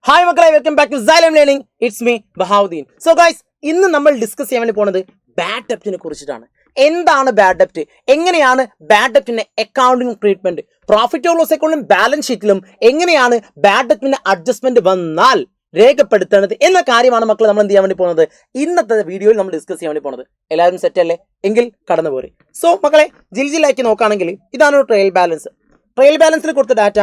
Hi മക്കളെ, welcome back to Xylem Learning. It's me Bahauddeen. So guys, ഇന്ന് നമ്മൾ discuss ചെയ്യാൻ വേണ്ടി പോകുന്നത് ബാഡ് ഡെപ്റ്റിനെ കുറിച്ചിട്ടാണ്. എന്താണ് ബാഡ് ഡെപ്റ്റ്, എങ്ങനെയാണ് ബാഡ് ഡെപ്റ്റിന്റെ accounting treatment, profit or loss അക്കൗണ്ടിലും ബാലൻസ് ഷീറ്റിലും എങ്ങനെയാണ് ബാഡ് ഡെപ്റ്റിന്റെ അഡ്ജസ്റ്റ്മെന്റ് വന്നാൽ രേഖപ്പെടുത്തേണ്ടത് എന്ന കാര്യമാണ് മക്കൾ നമ്മൾ എന്ത് ചെയ്യാൻ വേണ്ടി പോകുന്നത്. ഇന്നത്തെ വീഡിയോയിൽ നമ്മൾ ഡിസ്കസ് ചെയ്യാൻ വേണ്ടി പോകുന്നത്. എല്ലാവരും സെറ്റ് അല്ലേ? എങ്കിൽ കടന്നു പോരെ. സോ മക്കളെ, ജിൽജിലാക്കി നോക്കുകയാണെങ്കിൽ ഇതാണ് ഒരു ട്രയൽ ബാലൻസ്. ട്രയൽ ബാലൻസിൽ കൊടുത്ത ഡാറ്റ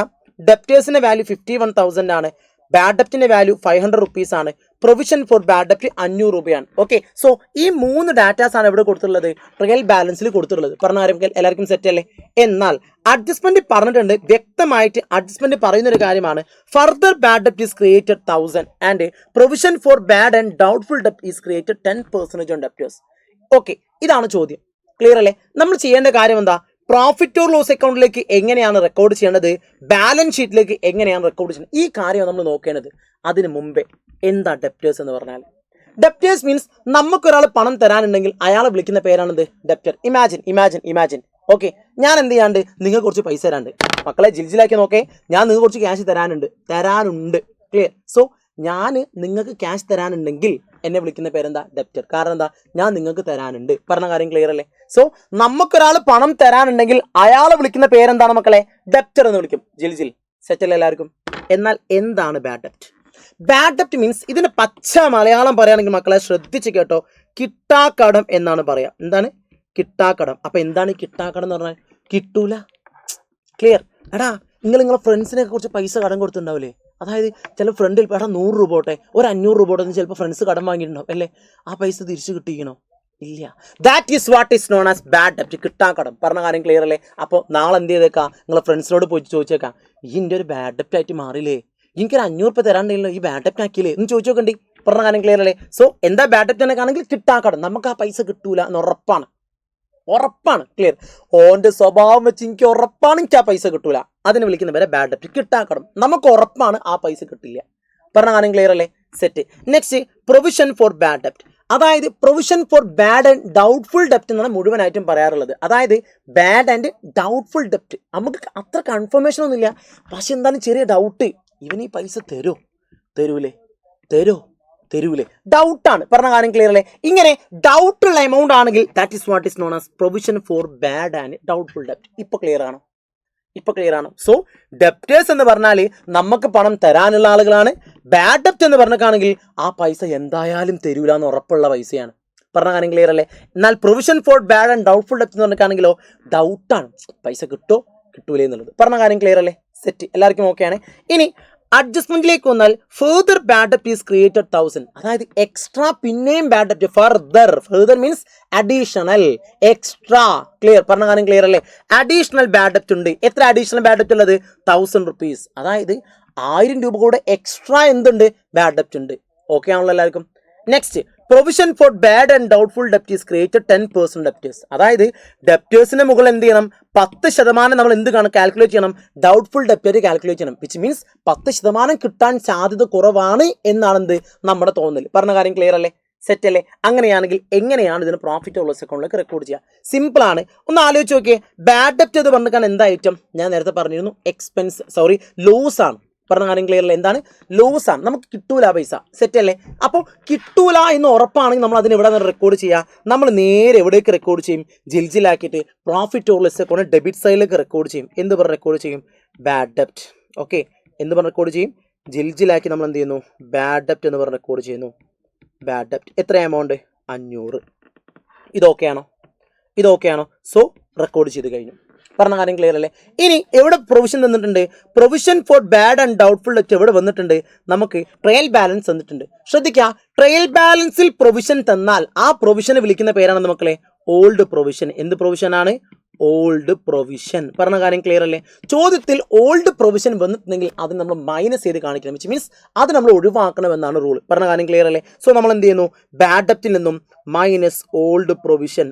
ഡെപ്റ്റേഴ്സിന്റെ വാല്യൂ 51,000 ആണ്. ബാഡ് ഡെപ്റ്റിന്റെ വാല്യൂ 500 റുപ്പീസ് ആണ്. പ്രൊവിഷൻ ഫോർ ബാഡ് ഡെപ്റ്റ് 500 രൂപയാണ്. ഓക്കെ, സോ ഈ 3 ഡാറ്റാസ് ആണ് ഇവിടെ കൊടുത്തിട്ടുള്ളത്, ട്രയൽ ബാലൻസിൽ കൊടുത്തിട്ടുള്ളത്. പറഞ്ഞ എല്ലാവർക്കും സെറ്റ് അല്ലേ? എന്നാൽ അഡ്ജസ്റ്റ്മെന്റ് പറഞ്ഞിട്ടുണ്ട്, വ്യക്തമായിട്ട് അഡ്ജസ്റ്റ്മെന്റ് പറയുന്ന ഒരു കാര്യമാണ്. ഫർദർ ബാഡ് ഡെപ്റ്റ് is created 1000 and provision for bad and doubtful ഡെപ്റ്റ് is created 10% on debtors. Okay, ഇതാണ് ചോദ്യം. ക്ലിയർ അല്ലേ? നമ്മൾ ചെയ്യേണ്ട കാര്യം എന്താ? പ്രോഫിറ്റ് ഓർ ലോസ് അക്കൗണ്ടിലേക്ക് എങ്ങനെയാണ് റെക്കോർഡ് ചെയ്യേണ്ടത്, ബാലൻസ് ഷീറ്റിലേക്ക് എങ്ങനെയാണ് റെക്കോർഡ് ചെയ്യുന്നത്, ഈ കാര്യം നമ്മൾ നോക്കേണ്ടത്. അതിന് മുമ്പേ എന്താ ഡെപ്റ്റേഴ്സ് എന്ന് പറഞ്ഞാൽ? ഡെപ്റ്റേഴ്സ് മീൻസ് നമുക്കൊരാൾ പണം തരാനുണ്ടെങ്കിൽ അയാളെ വിളിക്കുന്ന പേരാണെന്ത്? ഡെപ്റ്റർ. ഇമാജിൻ. ഓക്കെ, ഞാൻ എന്ത് ചെയ്യാണ്ട് നിങ്ങൾക്ക് കുറച്ച് പൈസ തരാണ്ട്. മക്കളെ ജിൽജിലാക്കി നോക്കേ, ഞാൻ നിങ്ങൾക്ക് കുറച്ച് ക്യാഷ് തരാനുണ്ട്. ക്ലിയർ? സോ ഞാൻ നിങ്ങൾക്ക് ക്യാഷ് തരാനുണ്ടെങ്കിൽ എന്നെ വിളിക്കുന്ന പേരെന്താ? ഡെപ്റ്റർ. കാരണം എന്താ? ഞാൻ നിങ്ങൾക്ക് തരാനുണ്ട്. പറഞ്ഞ കാര്യം ക്ലിയർ അല്ലേ? സോ നമുക്കൊരാൾ പണം തരാനുണ്ടെങ്കിൽ അയാളെ വിളിക്കുന്ന പേരെന്താണ് മക്കളെ? ഡെപ്റ്റർ എന്ന് വിളിക്കും. ജിൽ സെറ്റല്ലേ എല്ലാവർക്കും? എന്നാൽ എന്താണ് ബാഡ് ഡെപ്റ്റ്? ബാഡ് ഡെപ്റ്റ് മീൻസ്, ഇതിന്റെ പച്ച മലയാളം പറയുകയാണെങ്കിൽ മക്കളെ ശ്രദ്ധിച്ച് കേട്ടോ, കിട്ടാക്കടം എന്നാണ് പറയാം. എന്താണ്? കിട്ടാക്കടം. അപ്പൊ എന്താണ് ഈ കിട്ടാക്കടം എന്ന് പറഞ്ഞാൽ? കിട്ടൂല. ക്ലിയർ? എടാ, നിങ്ങളെ ഫ്രണ്ട്സിനെ കുറിച്ച് പൈസ കടം കൊടുത്തിട്ടുണ്ടാവില്ലേ? അതായത് ചില ഫ്രണ്ടിൽ എടാ 100 രൂപ പോട്ടെ, ഒരു 500 രൂപ പോട്ടെ, ചിലപ്പോൾ ഫ്രണ്ട്സ് കടം വാങ്ങിയിട്ടുണ്ടാവും അല്ലേ? ആ പൈസ തിരിച്ചു കിട്ടിക്കണോ? ഇല്ല. That is what is known as bad ഡെപ്റ്റ്, കിട്ടാക്കടം. പറഞ്ഞ കാര്യം ക്ലിയർ അല്ലേ? അപ്പോൾ നാളെ എന്ത് ചെയ്തേക്കാം? നിങ്ങളെ ഫ്രണ്ട്സിനോട് പോയിട്ട് ചോദിച്ചേക്കാം, ഈ എൻ്റെ ഒരു ബാഡ് ഡെപ്റ്റ് ആയിട്ട് മാറിയില്ലേ, എനിക്കൊരു 500 രൂപ തരാണ്ടല്ലോ, ഈ ബാഡ് ഡെപ്റ്റ് ആക്കിയില്ലേ എന്ന് ചോദിച്ചു നോക്കണ്ടി. പറഞ്ഞ കാര്യം ക്ലിയർ അല്ലേ? സോ എന്താ ബാഡ് ഡെപ്റ്റ് എന്നൊക്കെ ആണെങ്കിൽ കിട്ടാക്കടം. നമുക്ക് ആ പൈസ കിട്ടൂല എന്ന് ഉറപ്പാണ്. ക്ലിയർ? ഓന്റെ സ്വഭാവം വെച്ച് എനിക്ക് ഉറപ്പാണ് എനിക്ക് ആ പൈസ കിട്ടൂല. അതിനെ വിളിക്കുന്ന പേരെ ബാഡ് ഡെപ്റ്റ്, കിട്ടാക്കടം. നമുക്ക് ഉറപ്പാണ് ആ പൈസ കിട്ടില്ല. പറഞ്ഞ കാര്യം ക്ലിയർ അല്ലേ? Set. Next, provision for bad ഡെപ്റ്റ്. അതായത് provision for bad and doubtful ഡെപ്റ്റ് എന്നാണ് മുഴുവനായിട്ടും പറയാറുള്ളത്. അതായത് ബാഡ് ആൻഡ് ഡൗട്ട്ഫുൾ ഡെപ്റ്റ്, നമുക്ക് അത്ര കൺഫർമേഷൻ ഒന്നുമില്ല, പക്ഷെ എന്തായാലും ചെറിയ ഡൗട്ട്, ഇവന് ഈ പൈസ തരൂലേ, ഡൗട്ടാണ്. പറഞ്ഞ കാര്യം ക്ലിയർ അല്ലേ? ഇങ്ങനെ ഡൗട്ടുള്ള എമൗണ്ട് ആണെങ്കിൽ that is what is known as provision for bad and doubtful ഡെപ്റ്റ്. ഇപ്പൊ ക്ലിയർ ആണോ? സോ ഡെപ്റ്റേഴ്സ് എന്ന് പറഞ്ഞാൽ നമുക്ക് പണം തരാനുള്ള ആളുകളാണ്. ബാഡ് ഡെപ്റ്റ് എന്ന് പറഞ്ഞാണെങ്കിൽ ആ പൈസ എന്തായാലും തരൂല എന്ന് ഉറപ്പുള്ള പൈസയാണ്. പറഞ്ഞ കാര്യം ക്ലിയർ അല്ലേ? എന്നാൽ provision for bad and doubtful ഡെപ്റ്റ് എന്ന് പറഞ്ഞാണെങ്കിലോ ഡൗട്ടാണ്, പൈസ കിട്ടൂലേ എന്നുള്ളത്. പറഞ്ഞ കാര്യം ക്ലിയർ അല്ലേ? സെറ്റ്. എല്ലാവർക്കും ഓക്കെയാണ്. ഇനി അഡ്ജസ്റ്റ്മെന്റിലേക്ക് വന്നാൽ ഫർദർ ബാഡ് ഡെപ്റ്റ് ഈസ് ക്രിയേറ്റഡ് 1000. അതായത് എക്സ്ട്രാ പിന്നെയും ബാഡ് ഡെപ്റ്റ്. Further means additional, extra. Clear? പറഞ്ഞ കാര്യം ക്ലിയർ അല്ലേ? അഡീഷണൽ ബാഡ് ഡെപ്റ്റ് ഉണ്ട്. എത്ര അഡീഷണൽ ബാഡ് ഡെപ്റ്റ് ഉള്ളത്? 1000 റുപ്പീസ്. അതായത് 1000 രൂപ കൂടെ എക്സ്ട്രാ എന്തുണ്ട്? ബാഡ് ഡെപ്റ്റ് ഉണ്ട്. ഓക്കെ ആണല്ലോ എല്ലാവർക്കും? Next, provision for bad and doubtful ഡെപ്റ്റ് ഈസ് ക്രിയേറ്റഡ് 10% ഡെപ്റ്റേഴ്സ്. അതായത് ഡെപ്റ്റേഴ്സിന് മുകളിൽ എന്ത് ചെയ്യണം? 10% നമ്മൾ എന്ത് കാൽക്കുലേറ്റ് ചെയ്യണം? ഡൗട്ട്ഫുൾ ഡെപ്റ്റ് കാൽക്കുലേറ്റ് ചെയ്യണം. വിച്ച് മീൻസ് 10% കിട്ടാൻ സാധ്യത കുറവാണ് എന്നാണ് എന്ത് നമ്മുടെ തോന്നൽ. പറഞ്ഞ കാര്യം ക്ലിയർ അല്ലേ? സെറ്റ് അല്ലേ? അങ്ങനെയാണെങ്കിൽ എങ്ങനെയാണ് ഇതിന് പ്രോഫിറ്റ് ഓർ ലോസ് അക്കൗണ്ടിലേക്ക് റെക്കോർഡ് ചെയ്യുക? സിമ്പിൾ ആണ്. ഒന്ന് ആലോചിച്ച് നോക്കിയേ. ബാഡ് ഡെപ്റ്റ് എന്ന് പറഞ്ഞാൽ എന്താ ഐറ്റം? ഞാൻ നേരത്തെ പറഞ്ഞിരുന്നു, ലോസ് ആണ്. പറഞ്ഞ കാര്യം ക്ലിയർ അല്ലേ? എന്താണ്? ലോസ് ആണ്. നമുക്ക് കിട്ടൂല പൈസ. സെറ്റ് അല്ലേ? അപ്പോൾ കിട്ടൂല എന്ന് ഉറപ്പാണെങ്കിൽ നമ്മൾ അതിന് ഇവിടെ നിന്ന് റെക്കോർഡ് ചെയ്യുക. നമ്മൾ നേരെ എവിടേക്ക് റെക്കോർഡ് ചെയ്യും? ജിൽജിലാക്കിയിട്ട് profit or loss account debit സൈഡിലേക്ക് റെക്കോർഡ് ചെയ്യും. എന്ത് പറഞ്ഞ് റെക്കോർഡ് ചെയ്യും? ബാഡ് ഡെപ്റ്റ്. ഓക്കെ, എന്ത് പറഞ്ഞ് റെക്കോർഡ് ചെയ്യും? ജിൽജിലാക്കി നമ്മൾ എന്ത് ചെയ്യുന്നു? ബാഡ് ഡെപ്റ്റ് എന്ന് പറഞ്ഞ് റെക്കോർഡ് ചെയ്യുന്നു. ബാഡ് ഡെപ്റ്റ് എത്ര എമൗണ്ട്? 500. ഇതൊക്കെയാണോ? സോ റെക്കോർഡ് ചെയ്ത് കഴിഞ്ഞു. പറഞ്ഞ കാര്യം ക്ലിയർ അല്ലേ? ഇനി എവിടെ പ്രൊവിഷൻ തന്നിട്ടുണ്ട്? Provision for bad and doubtful ഡെപ്റ്റ് എവിടെ വന്നിട്ടുണ്ട്? നമുക്ക് ട്രയൽ ബാലൻസ് തന്നിട്ടുണ്ട്. ശ്രദ്ധിക്കുക, ട്രയൽ ബാലൻസിൽ പ്രൊവിഷൻ തന്നാൽ ആ പ്രൊവിഷനെ വിളിക്കുന്ന പേരാണ് മക്കളെ ഓൾഡ് പ്രൊവിഷൻ. എന്ത് പ്രൊവിഷനാണ്? Old provision. പറഞ്ഞ കാര്യം ക്ലിയർ അല്ലേ? ചോദ്യത്തിൽ ഓൾഡ് പ്രൊവിഷൻ വന്നിട്ടുണ്ടെങ്കിൽ അത് നമ്മൾ മൈനസ് ചെയ്ത് കാണിക്കണം. വിച്ച് മീൻസ് അത് നമ്മൾ ഒഴിവാക്കണമെന്നാണ് റൂൾ. പറഞ്ഞ കാര്യം ക്ലിയർ അല്ലേ? സോ നമ്മൾ എന്ത് ചെയ്യുന്നു? ബാഡ് ഡെപ്റ്റിൽ നിന്നും മൈനസ് ഓൾഡ്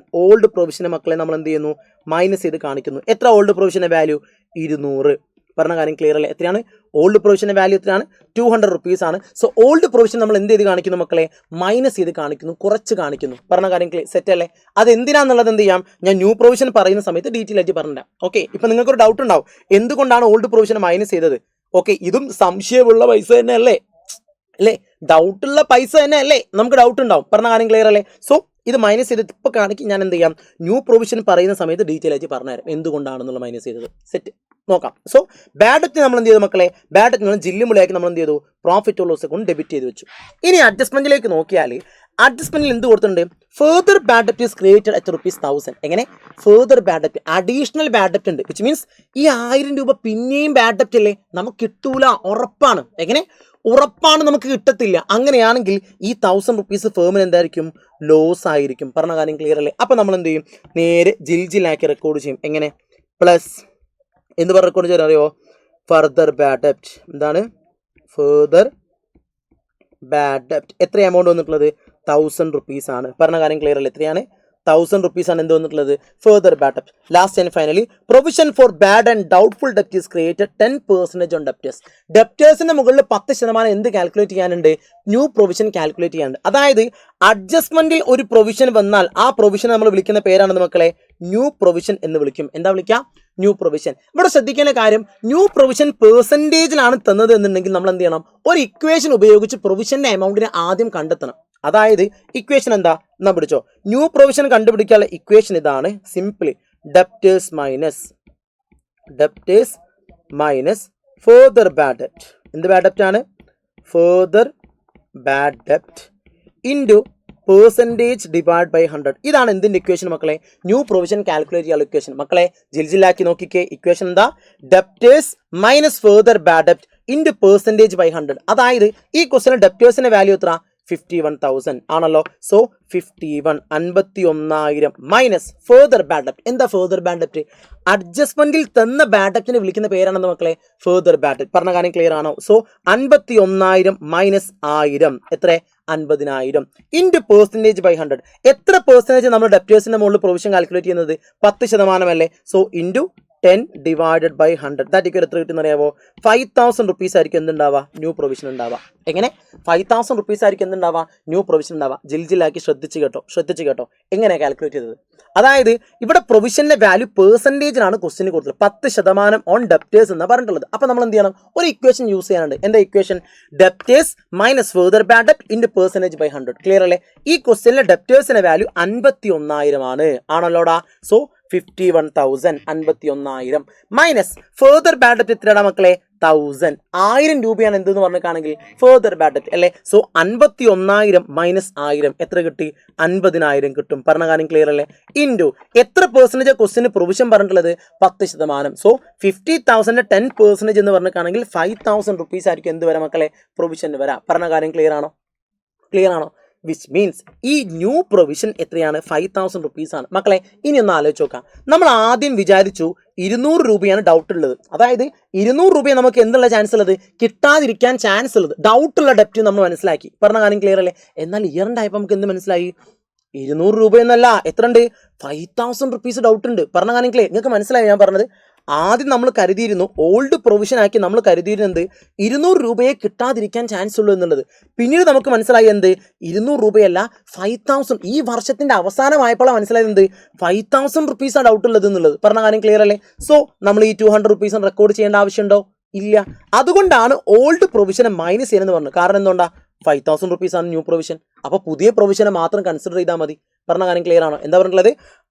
പ്രൊവിഷനെ മക്കളെ നമ്മൾ എന്ത് ചെയ്യുന്നു? മൈനസ് ചെയ്ത് കാണിക്കുന്നു. എത്ര ഓൾഡ് പ്രൊവിഷന്റെ വാല്യൂ? 200. പറഞ്ഞ കാര്യം ക്ലിയർ അല്ലേ? എത്രയാണ് ഓൾഡ് പ്രൊവിഷന്റെ വാല്യൂ? എത്രയാണ്? 200 റുപ്പീസ് ആണ്. സോ ഓൾഡ് പ്രൊവിഷൻ നമ്മൾ എന്ത് ചെയ്ത് കാണിക്കുന്നു മക്കളെ? മൈനസ് ചെയ്ത് കാണിക്കുന്നു, കുറച്ച് കാണിക്കുന്നു. പറഞ്ഞ കാര്യം സെറ്റ് അല്ലേ? അത് എന്തിനാന്നുള്ളത് എന്ത് ചെയ്യാം? ഞാൻ ന്യൂ പ്രൊവിഷൻ പറയുന്ന സമയത്ത് ഡീറ്റെയിൽ ആയിട്ട് പറഞ്ഞുതരാം. ഓക്കെ, ഇപ്പൊ നിങ്ങൾക്കൊരു ഡൗട്ട് ഉണ്ടാവും, എന്തുകൊണ്ടാണ് ഓൾഡ് പ്രൊവിഷൻ മൈനസ് ചെയ്തത്? ഓക്കെ, ഇതും സംശയമുള്ള പൈസ തന്നെ അല്ലേ? അല്ലേ? ഡൗട്ടുള്ള പൈസ തന്നെ അല്ലേ നമുക്ക് ഡൗട്ട് ഉണ്ടാവും. പറഞ്ഞ കാര്യം ക്ലിയർ അല്ലേ? സോ ഇത് മൈനസ് ചെയ്തിട്ട് ഇപ്പോൾ കാണിക്കും ഞാൻ എന്ത് ചെയ്യാം, ന്യൂ പ്രൊവിഷൻ പറയുന്ന സമയത്ത് ഡീറ്റെയിൽ ആയിട്ട് പറഞ്ഞുതരാം എന്തുകൊണ്ടാണെന്നുള്ള മൈനസ് ചെയ്തത്. സെറ്റ് നോക്കാം. സോ ബാഡ് ഡെപ്റ്റ് നമ്മൾ എന്ത് ചെയ്തു മക്കളെ, ബാഡ് ഡെപ്റ്റ് നമ്മൾ ജില്ലുമുള്ളിയാക്കി നമ്മൾ എന്ത് ചെയ്തു, പ്രോഫിറ്റ് ഓർ ലോസ് കൊണ്ട് ഡെബിറ്റ് ചെയ്ത് വെച്ചു. ഇനി അഡ്ജസ്റ്റ്മെന്റിലേക്ക് നോക്കിയാൽ അഡ്ജസ്റ്റ്മെന്റിൽ എന്ത് കൊടുത്തിട്ടുണ്ട്, ഫെർദർ ബാഡ് ഡെപ്റ്റ് ഈസ് ക്രിയേറ്റഡ് അറ്റ് ₹1000. എങ്ങനെ ഫെർദർ ബാഡ് ഡെപ്റ്റ്, അഡീഷണൽ ബാഡ് ഡെപ്റ്റ് ഉണ്ട്, വിച്ച് മീൻസ് ഈ 1000 രൂപ പിന്നെയും ബാഡ് ഡെപ്റ്റ് അല്ലേ, നമുക്ക് കിട്ടൂല, ഉറപ്പാണ്. എങ്ങനെ ഉറപ്പാണ്, നമുക്ക് കിട്ടത്തില്ല. അങ്ങനെയാണെങ്കിൽ ഈ ₹1000 ഫേമിന് എന്തായിരിക്കും, ലോസ് ആയിരിക്കും. പറഞ്ഞ കാര്യം ക്ലിയർ അല്ലേ? അപ്പം നമ്മൾ എന്ത് ചെയ്യും, നേരെ ജിൽജിലാക്കി റെക്കോർഡ് ചെയ്യും. എങ്ങനെ പ്ലസ് എന്ത് പറഞ്ഞ റെക്കോർഡ് ചെയ്യാൻ അറിയോ, ഫർദർ ബാഡ് ഡെപ്റ്റ്. എന്താണ് ഫെർദർ ബാഡ് ഡെപ്റ്റ്? എത്ര എമൗണ്ട് വന്നിട്ടുള്ളത്, ₹1000 ആണ്. പറഞ്ഞ കാര്യം ക്ലിയർ അല്ലേ? എത്രയാണ്, ₹1000 ആണ് എന്ത് വന്നിട്ടുള്ളത്, ഫെർദർ ബാഡ് ഡെപ്റ്റ്. Last and finally provision for bad and doubtful ഡെപ്റ്റ് ഈസ് ക്രിയേറ്റഡ് 10% ഓൺ ഡെപ്റ്റേഴ്സ്. ഡെപ്റ്റേഴ്സിന്റെ മുകളിൽ 10% എന്ത് കാൽക്കുലേറ്റ് ചെയ്യാനുണ്ട്, ന്യൂ പ്രൊവിഷൻ കാൽക്കുലേറ്റ് ചെയ്യാനുണ്ട്. അതായത് അഡ്ജസ്റ്റ്മെന്റിൽ ഒരു പ്രൊവിഷൻ വന്നാൽ ആ പ്രൊവിഷൻ നമ്മൾ വിളിക്കുന്ന പേരാണെന്ന് മക്കളെ, ന്യൂ പ്രൊവിഷൻ എന്ന് വിളിക്കും. എന്താ വിളിക്കുക, ന്യൂ പ്രൊവിഷൻ. ഇവിടെ ശ്രദ്ധിക്കേണ്ട കാര്യം, ന്യൂ പ്രൊവിഷൻ പെർസെൻറ്റേജിലാണ് തന്നത് എന്നുണ്ടെങ്കിൽ നമ്മൾ എന്ത് ചെയ്യണം, ഒരു ഇക്വേഷൻ ഉപയോഗിച്ച് പ്രൊവിഷന്റെ എമൗണ്ടിനെ ആദ്യം കണ്ടെത്തണം. അതായത് ഇക്വേഷൻ എന്താ എന്നാ പിടിച്ചോ, ന്യൂ പ്രൊവിഷൻ കണ്ടുപിടിക്കാനുള്ള ഇക്വേഷൻ ഇതാണ്, simply debtors minus further bad ഡെപ്റ്റ്. എന്ത് ബാഡ് ഡെപ്റ്റ് ആണ്, ഫെർദർ ബാഡ് ഡെപ്റ്റ് ഇൻറ്റു പെർസെൻറ്റേജ് ഡിവൈഡ് ബൈ 100. ഇതാണ് എന്തിൻ്റെ ഇക്വേഷൻ മക്കളെ, ന്യൂ പ്രൊവിഷൻ കാൽക്കുലേറ്റ് ചെയ്യാനുള്ള ഇക്വേഷൻ. മക്കളെ ജിൽജിലാക്കി നോക്കിക്കേ, ഇക്വേഷൻ എന്താ, ഡെപ്റ്റേഴ്സ് മൈനസ് ഫെർദർ ബാഡ് ഡെപ്റ്റ് ഇൻറ്റു പെർസെൻറ്റേജ് ബൈ 100. അതായത് ഈ ക്വസ്റ്റിന് ഡെപ്റ്റേഴ്സിന്റെ വാല്യൂ എത്ര, 51,000 ആണല്ലോ. സോ 51,000 മൈനസ് ഫെർദർ ബാഡ് ഡെപ്റ്റ്. എന്താ ഫെർദർ ബാഡ് ഡെപ്റ്റ്, അഡ്ജസ്റ്റ്മെന്റിൽ തന്ന ബാഡ് ഡെപ്റ്റിനെ വിളിക്കുന്ന പേരാണെന്ന് മക്കളെ, ഫെർദർ ബാഡ് ഡെപ്റ്റ്. പറഞ്ഞ കാര്യം ക്ലിയർ ആണോ? സോ 51,000 മൈനസ് 1000 എത്ര, 50,000 ഇൻറ്റു പെർസെൻറ്റേജ് ബൈ 100. എത്ര പെർസെൻറ്റേജ് നമ്മൾ ഡെപ്റ്റേഴ്സിന്റെ മുകളിൽ പ്രൊവിഷൻ കാൽക്കുലേറ്റ് ചെയ്യുന്നത്, 10% അല്ലേ. So into 10 divided by 100 that equal എത്ര കിട്ടുന്ന അറിയാവോ, ₹5,000 ആയിരിക്കും എന്തുണ്ടാവുക, ന്യൂ പ്രൊവിഷൻ ഉണ്ടാവുക. എങ്ങനെ ₹5,000 ആയിരിക്കും എന്തുണ്ടാവുക, ന്യൂ പ്രൊവിഷൻ ഉണ്ടാവുക. ജിൽജിലാക്കി ശ്രദ്ധിച്ച് കേട്ടോ എങ്ങനെ കാൽക്കുലേറ്റ് ചെയ്തത്. അതായത് ഇവിടെ പ്രൊവിഷന്റെ വാല്യൂ പെർസെൻറ്റേജിനാണ് ക്വസ്റ്റിന് കൊടുത്തത്, 10% ഓൺ ഡെപ്റ്റേഴ്സ് എന്നാണ് പറഞ്ഞിട്ടുള്ളത്. അപ്പോൾ നമ്മൾ എന്ത് ചെയ്യണം, ഒരു ഇക്വേഷൻ യൂസ് ചെയ്യാനുണ്ട്. എന്താ equation, debtors minus further bad ഡെപ്റ്റ് ഇൻറ്റു പെർസെൻറ്റേജ് ബൈ 100. ക്ലിയർ അല്ലേ? ഈ ക്വസ്റ്റിനിലെ ഡെപ്റ്റേഴ്സിന്റെ വാല്യൂ 51,000 ആണ്, ആണല്ലോടാ. സോ 51,000 51,000 മൈനസ് ഫെർദർ ബാഡ് ഡെപ്റ്റ് എത്രയാണ് മക്കളെ, 1000 രൂപയാണ് എന്തെന്ന് പറഞ്ഞിട്ടാണെങ്കിൽ ഫെർദർ ബാഡ് ഡെപ്റ്റ് അല്ലേ. സോ 51,000 മൈനസ് 1000 എത്ര കിട്ടി, 50,000 കിട്ടും. പറഞ്ഞ കാര്യം ക്ലിയർ അല്ലേ? ഇൻറ്റു എത്ര പെർസെൻറ്റേജ് ക്വസ്റ്റിന് പ്രൊവിഷൻ പറഞ്ഞിട്ടുള്ളത്, 10%. സോ 50,000 10% എന്ന് പറഞ്ഞിട്ടാണെങ്കിൽ ₹5,000 ആയിരിക്കും എന്ത് വരാം മക്കളെ, പ്രൊവിഷൻ വരാം. പറഞ്ഞ കാര്യം ക്ലിയർ ആണോ? വിച്ച് മീൻസ് ഈ ന്യൂ പ്രൊവിഷൻ എത്രയാണ്, ₹5,000 ആണ് മക്കളെ. ഇനി ഒന്ന് ആലോചിച്ച് നോക്കാം. നമ്മൾ ആദ്യം വിചാരിച്ചു 200 രൂപയാണ് ഡൗട്ട് ഉള്ളത്. അതായത് 200 രൂപ നമുക്ക് എന്തുള്ള ചാൻസ് ഉള്ളത്, കിട്ടാതിരിക്കാൻ ചാൻസ് ഉള്ളത്. ഡൗട്ടുള്ള ഡെപ്റ്റ് നമ്മൾ മനസ്സിലാക്കി. പറഞ്ഞ കാര്യം ക്ലിയർ അല്ലേ? എന്നാൽ ഇയറിൻ്റെ ആയപ്പോൾ നമുക്ക് എന്ത് മനസ്സിലായി, 200 രൂപയെന്നല്ല, എത്ര ഉണ്ട്, ₹5,000 ഡൗട്ട് ഉണ്ട്. പറഞ്ഞ കാര്യം ക്ലിയർ, നിങ്ങൾക്ക് മനസ്സിലായി ഞാൻ പറഞ്ഞത്. ആദ്യം നമ്മൾ കരുതിയിരുന്നു, ഓൾഡ് പ്രൊവിഷൻ ആക്കി നമ്മൾ കരുതിയിരുന്നത് 200 രൂപയെ കിട്ടാതിരിക്കാൻ ചാൻസ് ഉള്ളൂ എന്നുള്ളത്. പിന്നീട് നമുക്ക് മനസ്സിലായി എന്ത്, 200 രൂപയല്ല 5,000. ഈ വർഷത്തിന്റെ അവസാനമായപ്പോഴാണ് മനസ്സിലായത് എന്ത്, ₹5,000 ഡൗട്ട് ഉള്ളത് എന്നുള്ളത്. പറഞ്ഞ കാര്യം ക്ലിയർ അല്ലേ? സോ നമ്മൾ ഈ ₹200 റെക്കോർഡ് ചെയ്യേണ്ട ആവശ്യമുണ്ടോ, ഇല്ല. അതുകൊണ്ടാണ് ഓൾഡ് പ്രൊവിഷനെ മൈനസ് ചെയ്യുന്നത് പറഞ്ഞു. കാരണം എന്തുകൊണ്ടാ, ₹5,000 ആണ് ന്യൂ പ്രൊവിഷൻ. അപ്പോൾ പുതിയ പ്രൊവിഷനെ മാത്രം കൺസിഡർ ചെയ്താൽ മതി. പറഞ്ഞ കാര്യം ക്ലിയർ ആണോ? എന്താ പറഞ്ഞിട്ടുള്ളത്,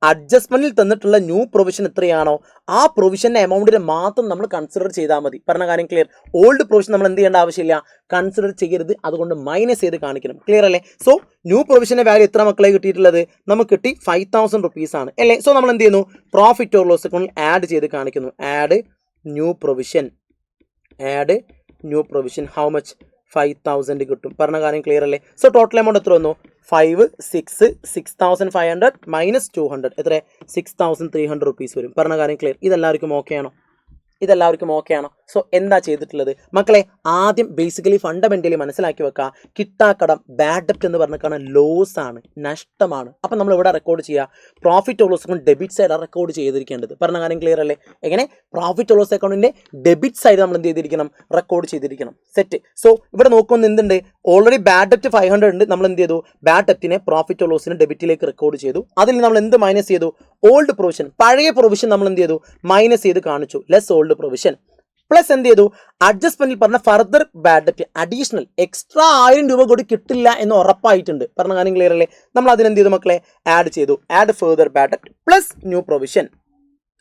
അഡ്ജസ്റ്റ്മെന്റിൽ തന്നിട്ടുള്ള ന്യൂ പ്രൊവിഷൻ എത്രയാണോ ആ പ്രൊവിഷന്റെ എമൗണ്ടിനെ മാത്രം നമ്മൾ കൺസിഡർ ചെയ്താൽ മതി. പറഞ്ഞ കാര്യം ക്ലിയർ. ഓൾഡ് പ്രൊവിഷൻ നമ്മൾ എന്ത് ചെയ്യേണ്ട ആവശ്യമില്ല, കൺസിഡർ ചെയ്യരുത്. അതുകൊണ്ട് മൈനസ് ചെയ്ത് കാണിക്കണം. ക്ലിയർ അല്ലേ? സോ ന്യൂ പ്രൊവിഷന്റെ വാല്യൂ എത്ര മക്കളെ കിട്ടിയിട്ടുള്ളത്, നമുക്ക് കിട്ടി ₹5,000 ആണ് അല്ലേ. സോ നമ്മൾ എന്ത് ചെയ്യുന്നു, പ്രോഫിറ്റ് ഓർ ലോസ് അക്കൗണ്ടിൽ ആഡ് ചെയ്ത് കാണിക്കുന്നു. Add new provision how much, 5,000 കിട്ടും. പറഞ്ഞ കാര്യം ക്ലിയർ അല്ലേ? സോ ടോട്ടൽ എമൗണ്ട് എത്ര വന്നു, 6,500 മൈനസ് 200 എത്ര, ₹6,300 വരും. പറഞ്ഞ കാര്യം ക്ലിയർ. ഇതെല്ലാവർക്കും ഓക്കെ ആണോ? സോ എന്താ ചെയ്തിട്ടുള്ളത് മക്കളെ, ആദ്യം ബേസിക്കലി ഫണ്ടമെന്റലി മനസ്സിലാക്കി വെക്കുക, കിട്ടാക്കടം ബാഡ് ഡെപ്റ്റ് എന്ന് പറഞ്ഞാൽ ലോസ് ആണ്, നഷ്ടമാണ്. അപ്പം നമ്മൾ ഇവിടെ റെക്കോർഡ് ചെയ്യുക, profit or loss account debit side record ചെയ്തിരിക്കേണ്ടത്. പറഞ്ഞ കാര്യം ക്ലിയർ അല്ലേ? എങ്ങനെ, പ്രോഫിറ്റ് ഓർ ലോസ് അക്കൗണ്ടിന്റെ ഡെബിറ്റ് സൈഡ് നമ്മൾ എന്ത് ചെയ്തിരിക്കണം, റെക്കോർഡ് ചെയ്തിരിക്കണം. സെറ്റ്. സോ ഇവിടെ നോക്കുമ്പോൾ എന്തുണ്ട്, ഓൾറെഡി ബാഡ് ഡെപ്റ്റ് 500 ഉണ്ട്. നമ്മൾ എന്ത് ചെയ്തു, ബാഡ് ഡെപ്റ്റിനെ പ്രോഫിറ്റ് ഓർ ലോസിന് ഡെബിറ്റിലേക്ക് റെക്കോർഡ് ചെയ്തു. അതിൽ നമ്മൾ എന്ത് മൈനസ് ചെയ്തു, ഓൾഡ് പ്രൊവിഷൻ, പഴയ പ്രൊവിഷൻ നമ്മൾ എന്ത് ചെയ്തു, മൈനസ് ചെയ്ത് കാണിച്ചു. Less old provision. പ്ലസ് എന്ത് ചെയ്തു, അഡ്ജസ്റ്റ്മെന്റിൽ പറഞ്ഞ ഫർദർ ബാഡ് ഡെപ്റ്റ് അഡീഷണൽ എക്സ്ട്രാ 1000 രൂപ കൂടി കിട്ടില്ല എന്ന് ഉറപ്പായിട്ടുണ്ട്. പറഞ്ഞ കാര്യം ക്ലിയർ അല്ലേ? നമ്മൾ അതിനെന്ത് ചെയ്തു മക്കളെ, ആഡ് ചെയ്തു. ആഡ് ഫർദർ ബാഡ് ഡെപ്റ്റ് പ്ലസ് ന്യൂ പ്രൊവിഷൻ.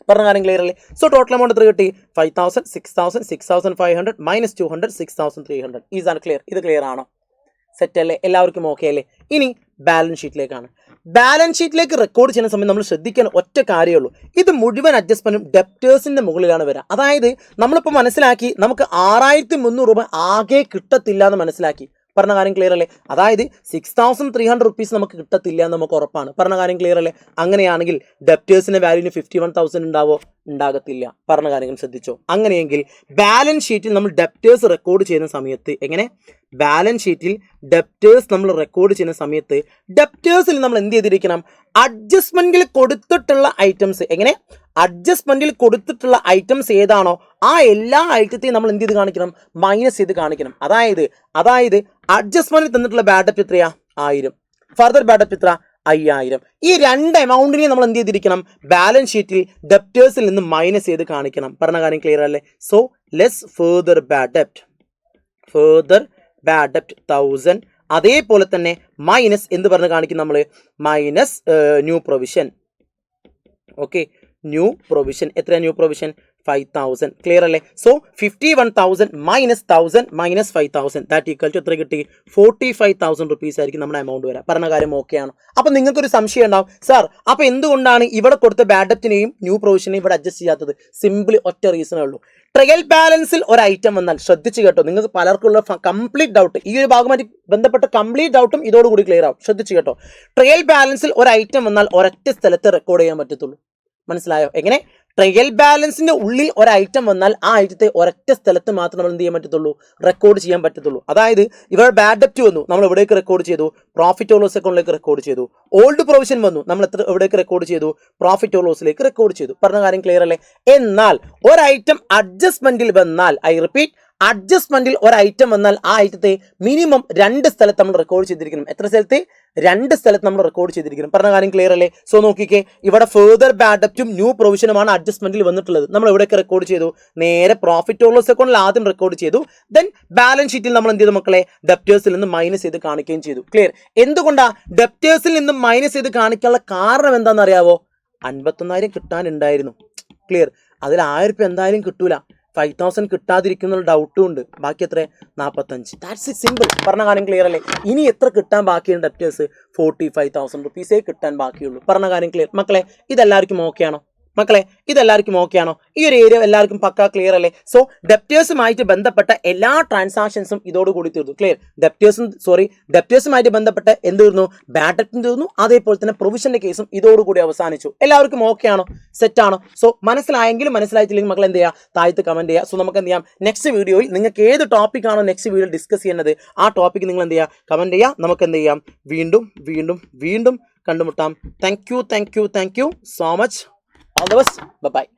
പറഞ്ഞ കാര്യം ക്ലിയർ അല്ലേ? സോ ടോട്ടൽ എമൗണ്ട് എത്ര കിട്ടി? 5000, 6000, 6500 മൈനസ് 200, 6300. ഈസാണ് ക്ലിയർ. ഇത് ക്ലിയർ ആണോ? സെറ്റ് അല്ലേ? എല്ലാവർക്കും ഓക്കെ അല്ലേ? ഇനി ബാലൻസ് ഷീറ്റിലേക്കാണ്. ബാലൻസ് ഷീറ്റിലേക്ക് റെക്കോർഡ് ചെയ്യുന്ന സമയം നമ്മൾ ശ്രദ്ധിക്കാൻ ഒറ്റ കാര്യമുള്ളൂ, ഇത് മുഴുവൻ അഡ്ജസ്റ്റ്മെന്റും ഡെപ്റ്റേഴ്സിന്റെ മുകളിലാണ് വരിക. അതായത് നമ്മളിപ്പോൾ മനസ്സിലാക്കി നമുക്ക് 6300 രൂപ ആകെ കിട്ടത്തില്ല എന്ന് മനസ്സിലാക്കി. പറഞ്ഞ കാര്യം ക്ലിയർ അല്ലേ? അതായത് 6300 റുപ്പീസ് നമുക്ക് കിട്ടത്തില്ല എന്ന് നമുക്ക് ഉറപ്പാണ്. പറഞ്ഞ കാര്യം ക്ലിയർ അല്ലേ? അങ്ങനെയാണെങ്കിൽ ഡെപ്റ്റേഴ്സിന്റെ വാല്യൂന് 51,000 ഉണ്ടാവോ? ഉണ്ടാകത്തില്ല. പറഞ്ഞ കാര്യങ്ങൾ ശ്രദ്ധിച്ചോ. അങ്ങനെയെങ്കിൽ ബാലൻസ് ഷീറ്റിൽ നമ്മൾ ഡെപ്റ്റേഴ്സ് റെക്കോർഡ് ചെയ്യുന്ന സമയത്ത് എങ്ങനെ, ബാലൻസ് ഷീറ്റിൽ ഡെപ്റ്റേഴ്സ് നമ്മൾ റെക്കോർഡ് ചെയ്യുന്ന സമയത്ത് ഡെപ്റ്റേഴ്സിൽ നമ്മൾ എന്ത് ചെയ്തിരിക്കണം, അഡ്ജസ്റ്റ്മെന്റിൽ കൊടുത്തിട്ടുള്ള ഐറ്റംസ്, എങ്ങനെ അഡ്ജസ്റ്റ്മെന്റിൽ കൊടുത്തിട്ടുള്ള ഐറ്റംസ് ഏതാണോ ആ എല്ലാ ഐറ്റത്തെയും നമ്മൾ എന്ത് ചെയ്ത് കാണിക്കണം, മൈനസ് ചെയ്ത് കാണിക്കണം. അതായത് അഡ്ജസ്റ്റ്മെന്റിൽ തന്നിട്ടുള്ള ബാഡ് ഡെപ്റ്റ് എത്രയാ? 1000. ഫർദർ ബാഡ് ഡെപ്റ്റ് എത്ര? 5000. ഈ രണ്ട് എമൗണ്ടിനെ നമ്മൾ എന്ത് ചെയ്തിരിക്കണം, ബാലൻസ് ഷീറ്റിൽ ഡെപ്റ്റേഴ്സിൽ നിന്ന് മൈനസ് ചെയ്ത് കാണിക്കണം. പറഞ്ഞ കാര്യം ക്ലിയർ അല്ലേ? സോ ലെസ് ഫർദർ ബാഡ് ഡെപ്റ്റ് 1000. അതേപോലെ തന്നെ മൈനസ് എന്ത് പറഞ്ഞ് കാണിക്കും നമ്മൾ, minus new provision. Okay, new provision എത്രയാണ്? New provision 5000. ക്ലിയർ അല്ലേ? So 51,000 minus 1000 minus 5000 that equal to എത്ര കിട്ടി? 45,000 റുപ്പീസ് ആയിരിക്കും നമ്മുടെ എമൗണ്ട് വരാം. പറഞ്ഞ കാര്യം ഓക്കെ ആണോ? അപ്പൊ നിങ്ങൾക്കൊരു സംശയം ഉണ്ടാവും, സാർ അപ്പൊ എന്തുകൊണ്ടാണ് ഇവിടെ കൊടുത്ത ബാഡ് ഡെപ്റ്റിനെയും ന്യൂ പ്രൊവിഷനെയും ഇവിടെ അഡ്ജസ്റ്റ് ചെയ്യാത്തത്? സിമ്പിളി ഒറ്റ റീസണേ ഉള്ളൂ. ട്രയൽ ബാലൻസിൽ ഒരു ഐറ്റം വന്നാൽ, ശ്രദ്ധിച്ച് കേട്ടോ, നിങ്ങൾക്ക് പലർക്കുള്ള കംപ്ലീറ്റ് ഡൗട്ട്, ഈ ഒരു ഭാഗമായിട്ട് ബന്ധപ്പെട്ട കംപ്ലീറ്റ് ഡൗട്ടും ഇതോടുകൂടി ക്ലിയർ ആവും. ശ്രദ്ധിച്ച് കേട്ടോ, ട്രയൽ ബാലൻസിൽ ഒരു ഐറ്റം വന്നാൽ ഒരൊറ്റ സ്ഥലത്ത് റെക്കോർഡ് ചെയ്യാൻ പറ്റത്തുള്ളൂ. മനസ്സിലായോ? എങ്ങനെ? ട്രയൽ ബാലൻസിന്റെ ഉള്ളിൽ ഒരു ഐറ്റം വന്നാൽ ആ ഐറ്റത്തെ ഒരൊറ്റ സ്ഥലത്ത് മാത്രം നമ്മൾ എന്ത് ചെയ്യാൻ പറ്റത്തുള്ളൂ, റെക്കോർഡ് ചെയ്യാൻ പറ്റത്തുള്ളൂ. അതായത് ഇവിടെ ബാഡ് ഡെപ്റ്റ് വന്നു, നമ്മൾ എവിടേക്ക് റെക്കോർഡ് ചെയ്തു? പ്രോഫിറ്റ് ഓർ ലോസ് അക്കൗണ്ടിലേക്ക് റെക്കോർഡ് ചെയ്തു. ഓൾഡ് പ്രൊവിഷൻ വന്നു, നമ്മൾ എവിടേക്ക് റെക്കോർഡ് ചെയ്തു? പ്രോഫിറ്റ് ഓർ ലോസിലേക്ക് റെക്കോർഡ് ചെയ്തു. പറഞ്ഞ കാര്യം ക്ലിയർ അല്ലേ? എന്നാൽ ഒരു ഐറ്റം അഡ്ജസ്റ്റ്മെന്റിൽ വന്നാൽ, ഐ റിപ്പീറ്റ്, അഡ്ജസ്റ്റ്മെന്റിൽ ഒരു ഐറ്റം വന്നാൽ ആ ഐറ്റത്തെ മിനിമം 2 സ്ഥലത്ത് നമ്മൾ റെക്കോർഡ് ചെയ്തിരിക്കണം. എത്ര സ്ഥലത്ത്? 2 സ്ഥലത്ത് നമ്മൾ റെക്കോർഡ് ചെയ്തിരിക്കണം. പറഞ്ഞ കാര്യം ക്ലിയർ അല്ലേ? സോ നോക്കിക്കേ, ഇവിടെ ഫർദർ ബാഡ് ഡെപ്റ്റും ന്യൂ പ്രൊവിഷനുമാണ് അഡ്ജസ്റ്റ്മെന്റിൽ വന്നിട്ടുള്ളത്. നമ്മൾ എവിടെയൊക്കെ റെക്കോർഡ് ചെയ്തു? നേരെ പ്രോഫിറ്റ് ഓർ ലോസ് അക്കൗണ്ടിൽ ആദ്യം റെക്കോർഡ് ചെയ്തു. ദെൻ ബാലൻസ് ഷീറ്റിൽ നമ്മൾ എന്ത് ചെയ്തു മക്കളെ? ഡെപ്റ്റേഴ്സിൽ നിന്ന് മൈനസ് ചെയ്ത് കാണിക്കുകയും ചെയ്തു. ക്ലിയർ? എന്തുകൊണ്ടാ ഡെപ്റ്റേഴ്സിൽ നിന്ന് മൈനസ് ചെയ്ത് കാണിക്കാനുള്ള കാരണം എന്താണെന്ന് അറിയാവോ? 51,000 കിട്ടാനുണ്ടായിരുന്നു. ക്ലിയർ? അതിൽ 1000 രൂപ എന്തായാലും കിട്ടൂല. 5000 കിട്ടാതിരിക്കുന്ന ഡൗട്ടും ഉണ്ട്. ബാക്കി എത്ര? 45. That's it, simple. പറഞ്ഞ കാര്യം ക്ലിയർ അല്ലേ? ഇനി എത്ര കിട്ടാൻ ബാക്കിയുണ്ട് ഡെപ്റ്റേഴ്സ്? 45,000 റുപ്പീസേ കിട്ടാൻ ബാക്കിയുള്ളൂ. പറഞ്ഞ കാര്യം ക്ലിയർ മക്കളെ? ഇതെല്ലാവർക്കും ഓക്കെ ആണോ മക്കളെ? ഇതെല്ലാവർക്കും ഓക്കെ ആണോ? ഈ ഒരു ഏരിയ എല്ലാവർക്കും പക്കാ ക്ലിയർ അല്ലേ? സോ ഡെപ്റ്റേഴ്സുമായിട്ട് ബന്ധപ്പെട്ട എല്ലാ ട്രാൻസാക്ഷൻസും ഇതോടുകൂടി തീർന്നു. ക്ലിയർ? ഡെപ്റ്റേഴ്സുമായിട്ട് ബന്ധപ്പെട്ട എന്ത് തീർന്നു? ബാഡ് ഡെപ്റ്റും തീർന്നു. അതേപോലെ തന്നെ പ്രൊവിഷന്റെ കേസും ഇതോടുകൂടി അവസാനിച്ചു. എല്ലാവർക്കും ഓക്കെ ആണോ? സെറ്റ് ആണോ? സോ മനസ്സിലായെങ്കിലും മനസ്സിലായിട്ടില്ലെങ്കിൽ മക്കൾ എന്ത് ചെയ്യുക? താഴത്ത് കമന്റ് ചെയ്യുക. സോ നമുക്ക് എന്ത് ചെയ്യാം, നെക്സ്റ്റ് വീഡിയോയിൽ നിങ്ങൾക്ക് ഏത് ടോപ്പിക്കാണോ നെക്സ്റ്റ് വീഡിയോയിൽ ഡിസ്കസ് ചെയ്യുന്നത് ആ ടോപ്പിക്ക് നിങ്ങൾ എന്ത് ചെയ്യുക? കമന്റ് ചെയ്യുക. നമുക്ക് എന്ത് ചെയ്യാം? വീണ്ടും കണ്ടുമുട്ടാം. Thank you so much. All the best. Bye-bye.